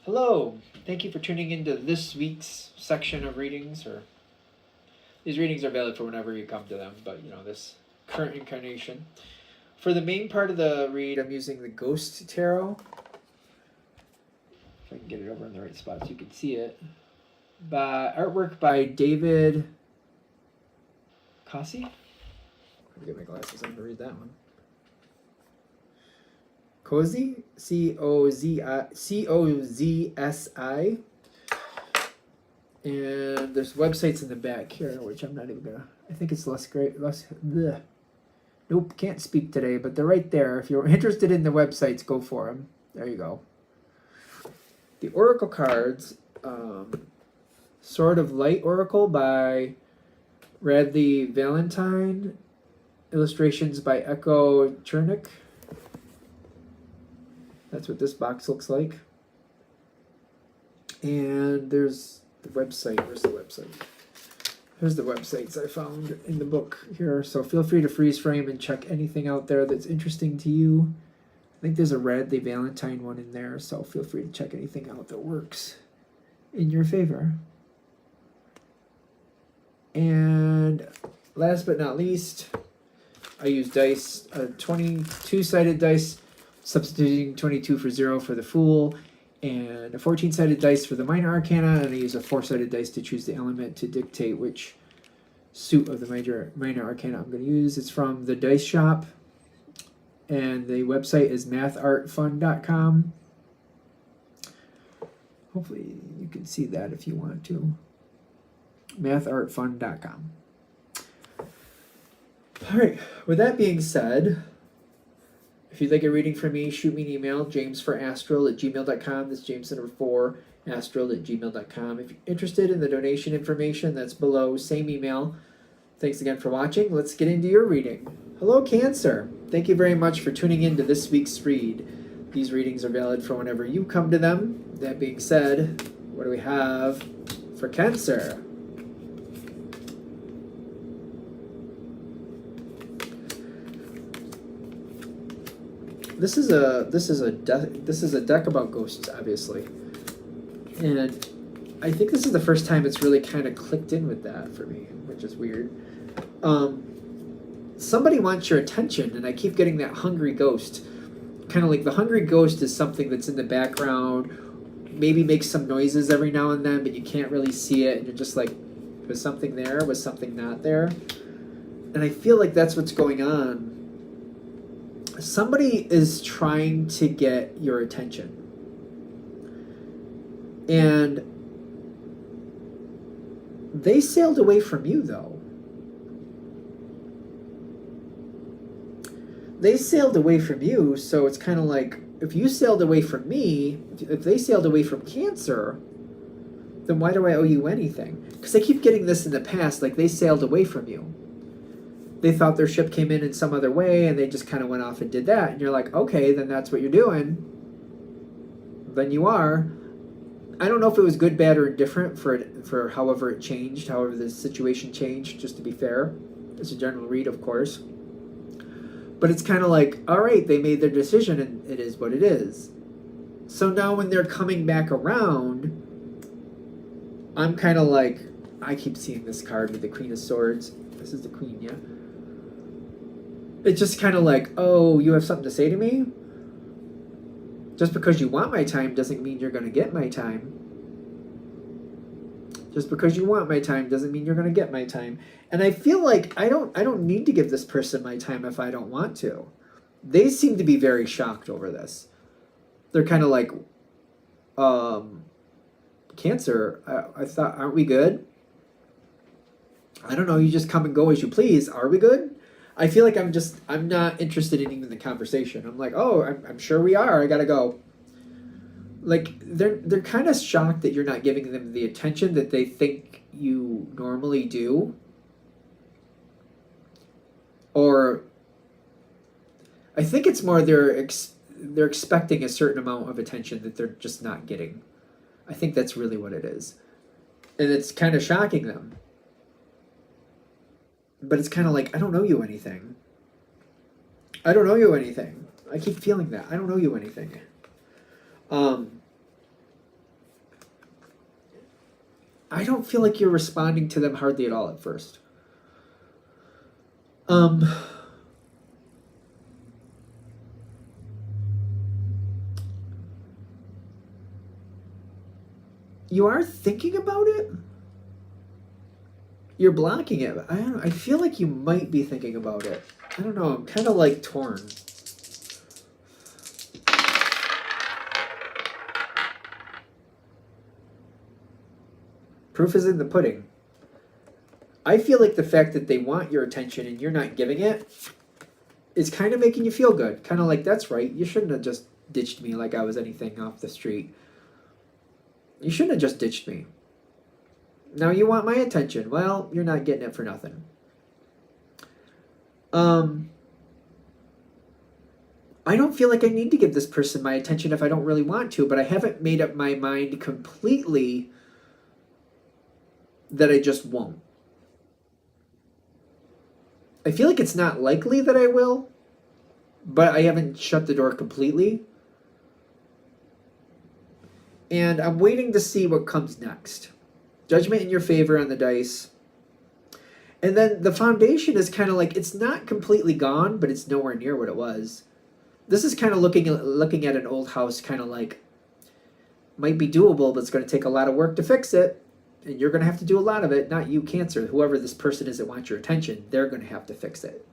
Hello, thank you for tuning into this week's section of readings. Or these readings are valid for whenever you come to them, but this current incarnation. For the main part of the read, I'm using the Ghost Tarot. If I can get it over in the right spot so you can see it. Artwork by David Cossey. Let me get my glasses on to read that one. Cozy, Cozzi, and there's websites in the back here, which I'm not even gonna. I think it's less great. Bleh. Nope, can't speak today, but they're right there. If you're interested in the websites, go for them. There you go. The Oracle cards, Sword of Light Oracle by Radley Valentine, illustrations by Echo Chernick. That's what this box looks like. And there's the website. Where's the website? Here's the websites I found in the book here. So feel free to freeze frame and check anything out there that's interesting to you. I think there's a Radley Valentine one in there, so feel free to check anything out that works in your favor. And last but not least, I use dice, a 22-sided dice, substituting 22 for 0 for the Fool, and a 14-sided dice for the Minor Arcana, and I use a 4-sided dice to choose the element to dictate which suit of the Minor Arcana I'm going to use. It's from the Dice Shop, and the website is mathartfun.com. Hopefully you can see that if you want to. mathartfun.com. All right, with that being said, if you'd like a reading from me, shoot me an email, jamesforastral@gmail.com. That's James the number 4, astral@gmail.com. If you're interested in the donation information, that's below, same email. Thanks again for watching. Let's get into your reading. Hello, Cancer. Thank you very much for tuning in to this week's read. These readings are valid for whenever you come to them. That being said, what do we have for Cancer? This is a deck about ghosts, obviously, and I think this is the first time it's really kind of clicked in with that for me, which is weird. Somebody wants your attention, and I keep getting that hungry ghost. Kind of like the hungry ghost is something that's in the background, maybe makes some noises every now and then, but you can't really see it, and you're just like, was something there? Was something not there? And I feel like that's what's going on. Somebody is trying to get your attention. And they sailed away from you, though. They sailed away from you, so it's kind of like, if you sailed away from me, if they sailed away from Cancer, then why do I owe you anything? Because I keep getting this in the past, like they sailed away from you. They thought their ship came in some other way, and they just kind of went off and did that. And you're like, okay, then that's what you're doing. Then you are. I don't know if it was good, bad, or indifferent for however it changed, however the situation changed, just to be fair. It's a general read, of course. But it's kind of like, all right, they made their decision, and it is what it is. So now when they're coming back around, I'm kind of like, I keep seeing this card with the Queen of Swords. This is the Queen, yeah? It's just kind of like, oh, you have something to say to me? Just because you want my time doesn't mean you're going to get my time. Just because you want my time doesn't mean you're going to get my time. And I feel like I don't need to give this person my time if I don't want to. They seem to be very shocked over this. They're kind of like, Cancer, I thought, aren't we good? I don't know, you just come and go as you please. Are we good? I feel like I'm not interested in even the conversation. I'm like, oh, I'm sure we are. I gotta go. Like, they're kind of shocked that you're not giving them the attention that they think you normally do. Or I think it's more they're expecting a certain amount of attention that they're just not getting. I think that's really what it is. And it's kind of shocking them. But it's kind of like, I don't owe you anything. I don't owe you anything. I keep feeling that. I don't owe you anything. I don't feel like you're responding to them hardly at all at first. You are thinking about it? You're blocking it. I don't know. I feel like you might be thinking about it. I don't know. I'm kind of like torn. Proof is in the pudding. I feel like the fact that they want your attention and you're not giving it is kind of making you feel good. Kind of like, that's right. You shouldn't have just ditched me like I was anything off the street. You shouldn't have just ditched me. Now you want my attention. Well, you're not getting it for nothing. I don't feel like I need to give this person my attention if I don't really want to, but I haven't made up my mind completely that I just won't. I feel like it's not likely that I will, but I haven't shut the door completely. And I'm waiting to see what comes next. Judgment in your favor on the dice. And then the foundation is kind of like, it's not completely gone, but it's nowhere near what it was. This is kind of looking at an old house, kind of like, might be doable, but it's going to take a lot of work to fix it. And you're going to have to do a lot of it. Not you, Cancer. Whoever this person is that wants your attention, they're going to have to fix it.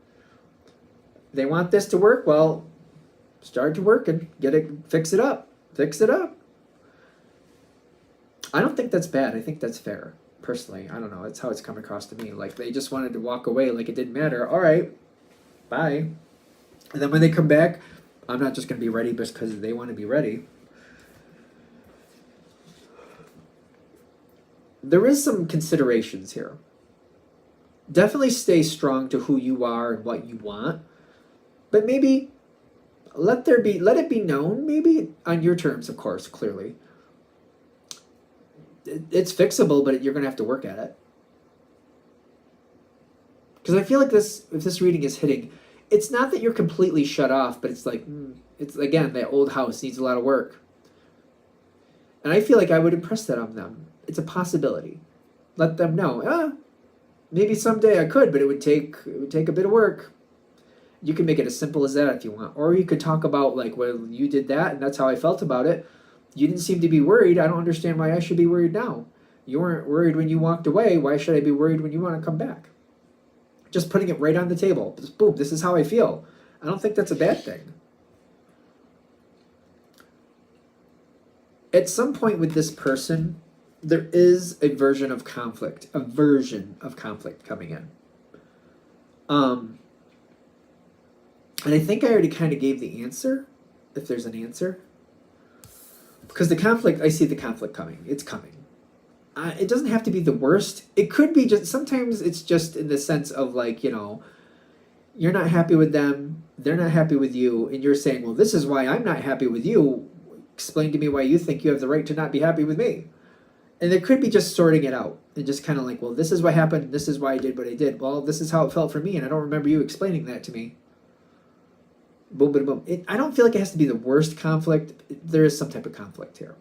They want this to work. Well, start to work and get it, fix it up. Fix it up. I don't think that's bad. I think that's fair. Personally, I don't know. It's how it's come across to me. Like, they just wanted to walk away like it didn't matter. All right, bye. And then when they come back, I'm not just going to be ready just because they want to be ready. There is some considerations here. Definitely stay strong to who you are and what you want, but maybe let it be known, maybe on your terms, of course, clearly. It's fixable, but you're going to have to work at it. Because I feel like if this reading is hitting, it's not that you're completely shut off, but it's like, it's again, that old house needs a lot of work. And I feel like I would impress that on them. It's a possibility. Let them know. Maybe someday I could, but it would take a bit of work. You can make it as simple as that if you want. Or you could talk about, like, well, you did that, and that's how I felt about it. You didn't seem to be worried. I don't understand why I should be worried now. You weren't worried when you walked away. Why should I be worried when you want to come back? Just putting it right on the table. Just boom, this is how I feel. I don't think that's a bad thing. At some point with this person, there is a version of conflict coming in. And I think I already kind of gave the answer, if there's an answer. Because I see the conflict coming. It's coming. It doesn't have to be the worst. It could be just, sometimes it's just in the sense of, like, you're not happy with them, they're not happy with you, and you're saying, well, this is why I'm not happy with you. Explain to me why you think you have the right to not be happy with me. And it could be just sorting it out and just kind of like, well, this is what happened, this is why I did what I did. Well, this is how it felt for me, and I don't remember you explaining that to me. Boom, boom, boom. I don't feel like it has to be the worst conflict. There is some type of conflict here.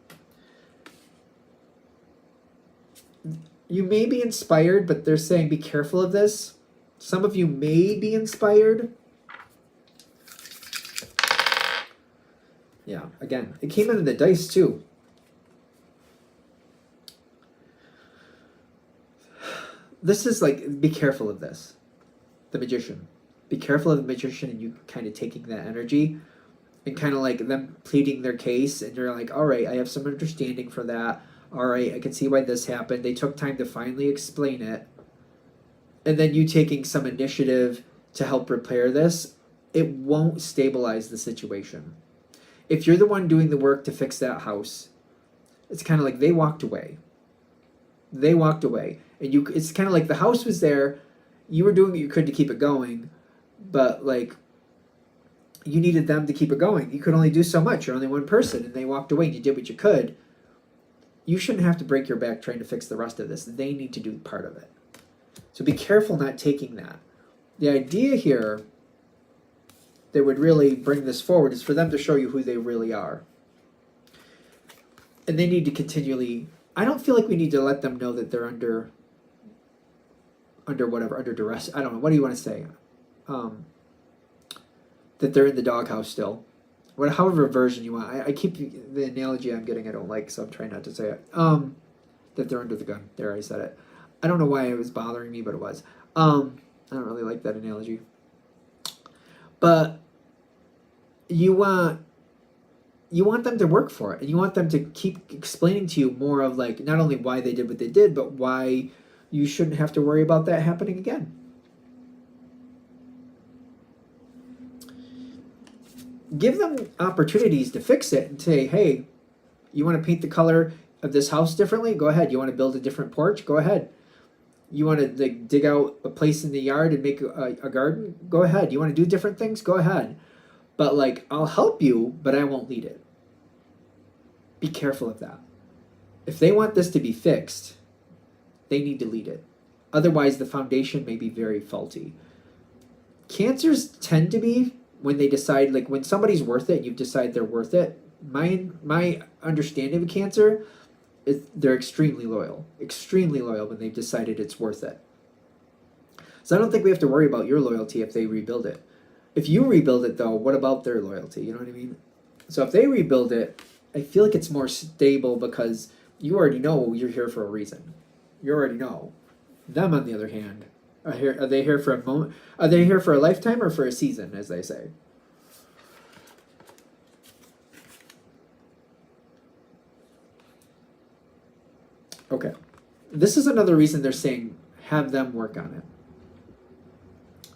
You may be inspired, but they're saying be careful of this. Some of you may be inspired. Yeah, again, it came out of the dice too. This is like, be careful of this. The Magician. Be careful of the Magician and you kind of taking that energy and kind of like them pleading their case, and you're like, all right, I have some understanding for that. All right, I can see why this happened. They took time to finally explain it. And then you taking some initiative to help repair this, it won't stabilize the situation. If you're the one doing the work to fix that house, it's kind of like they walked away. They walked away. And it's kind of like the house was there. You were doing what you could to keep it going. But, like, you needed them to keep it going. You could only do so much. You're only one person. And they walked away and you did what you could. You shouldn't have to break your back trying to fix the rest of this. They need to do part of it. So be careful not taking that. The idea here that would really bring this forward is for them to show you who they really are. And they need to continually I don't feel like we need to let them know that they're under duress. I don't know. What do you want to say? That they're in the doghouse still. However version you want. I keep the analogy I'm getting I don't like, so I'm trying not to say it. That they're under the gun. There, I said it. I don't know why it was bothering me, but it was. I don't really like that analogy. But you want them to work for it, and you want them to keep explaining to you more of like not only why they did what they did, but why you shouldn't have to worry about that happening again. Give them opportunities to fix it and say, hey, you want to paint the color of this house differently? Go ahead. You want to build a different porch? Go ahead. You want to like dig out a place in the yard and make a garden? Go ahead. You want to do different things? Go ahead. But like, I'll help you, but I won't lead it. Be careful of that. If they want this to be fixed, they need to lead it. Otherwise, the foundation may be very faulty. Cancers tend to be, when they decide, like when somebody's worth it, you decide they're worth it. My understanding of Cancer is they're extremely loyal when they've decided it's worth it. So I don't think we have to worry about your loyalty if they rebuild it. If you rebuild it though, what about their loyalty? You know what I mean? So if they rebuild it, I feel like it's more stable because you already know you're here for a reason. You already know. Them, on the other hand, are they here for a moment? Are they here for a lifetime or for a season, as they say? Okay. This is another reason they're saying have them work on it.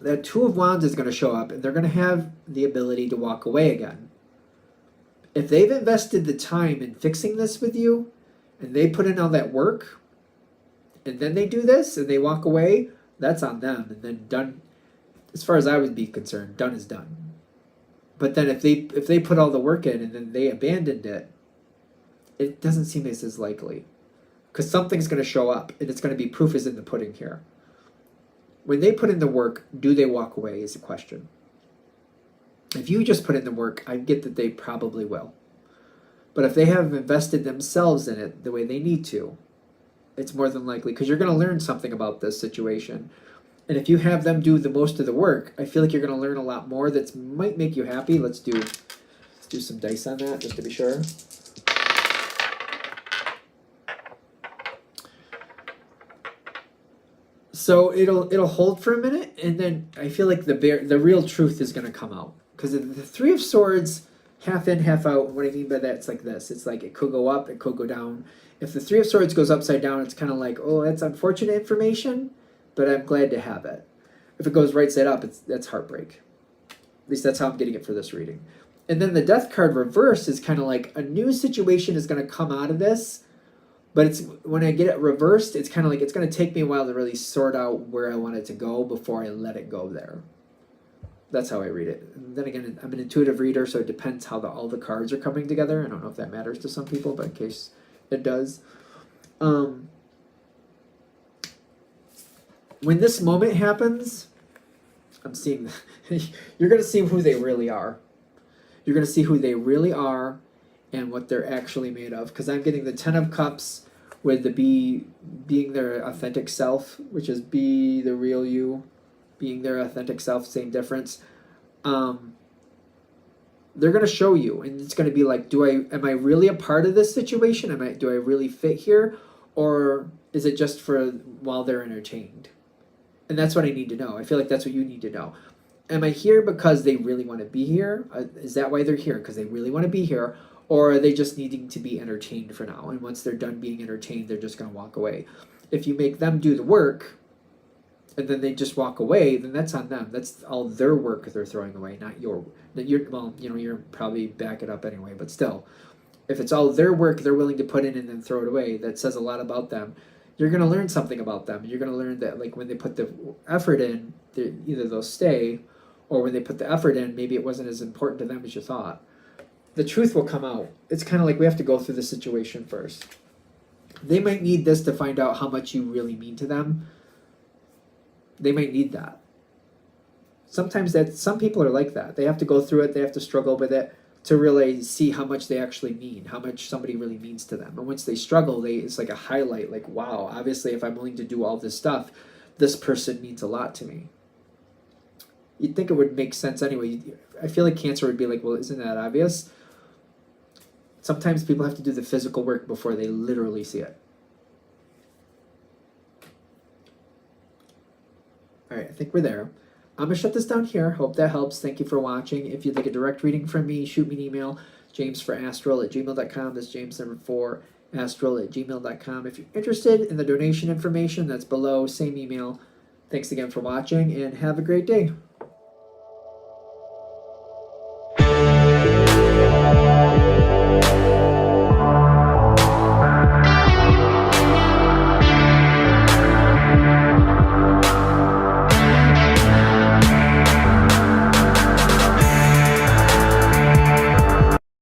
That Two of Wands is going to show up and they're going to have the ability to walk away again. If they've invested the time in fixing this with you and they put in all that work and then they do this and they walk away, that's on them. And then done, as far as I would be concerned, done is done. But then if they put all the work in and then they abandoned it, it doesn't seem as likely. Because something's going to show up and it's going to be proof is in the pudding here. When they put in the work, do they walk away is the question. If you just put in the work, I get that they probably will. But if they have invested themselves in it the way they need to, it's more than likely, because you're going to learn something about this situation. And if you have them do the most of the work, I feel like you're going to learn a lot more that might make you happy. Let's do some dice on that just to be sure. So it'll hold for a minute, and then I feel like the real truth is going to come out. Because the Three of Swords, half in, half out, what I mean by that, it's like this. It's like it could go up, it could go down. If the Three of Swords goes upside down, it's kind of like, oh, that's unfortunate information, but I'm glad to have it. If it goes right side up, that's heartbreak. At least that's how I'm getting it for this reading. And then the Death card reversed is kind of like a new situation is going to come out of this. But it's when I get it reversed, it's kind of like it's going to take me a while to really sort out where I want it to go before I let it go there. That's how I read it. And then again, I'm an intuitive reader, so it depends how all the cards are coming together. I don't know if that matters to some people, but in case it does. When this moment happens, I'm seeing you're going to see who they really are. You're going to see who they really are and what they're actually made of. Because I'm getting the Ten of Cups with the being their authentic self, which is be the real you, being their authentic self, same difference. They're going to show you, and it's going to be like, am I really a part of this situation? Do I really fit here? Or is it just for while they're entertained? And that's what I need to know. I feel like that's what you need to know. Am I here because they really want to be here? Is that why they're here? Because they really want to be here? Or are they just needing to be entertained for now? And once they're done being entertained, they're just going to walk away. If you make them do the work, and then they just walk away, then that's on them. That's all their work they're throwing away, not your. Well, you're probably back it up anyway, but still. If it's all their work they're willing to put in and then throw it away, that says a lot about them. You're going to learn something about them. You're going to learn that like when they put the effort in, either they'll stay, or when they put the effort in, maybe it wasn't as important to them as you thought. The truth will come out. It's kind of like we have to go through the situation first. They might need this to find out how much you really mean to them. They might need that. Sometimes some people are like that. They have to go through it. They have to struggle with it. to really see how much they actually mean, how much somebody really means to them. And once they struggle, it's like a highlight, like, wow, obviously if I'm willing to do all this stuff, this person means a lot to me. You'd think it would make sense anyway. I feel like Cancer would be like, well, isn't that obvious? Sometimes people have to do the physical work before they literally see it. All right, I think we're there. I'm going to shut this down here. Hope that helps. Thank you for watching. If you'd like a direct reading from me, shoot me an email, jamesforastral@gmail.com. That's james4astral@gmail.com. If you're interested in the donation information, that's below, same email. Thanks again for watching, and have a great day.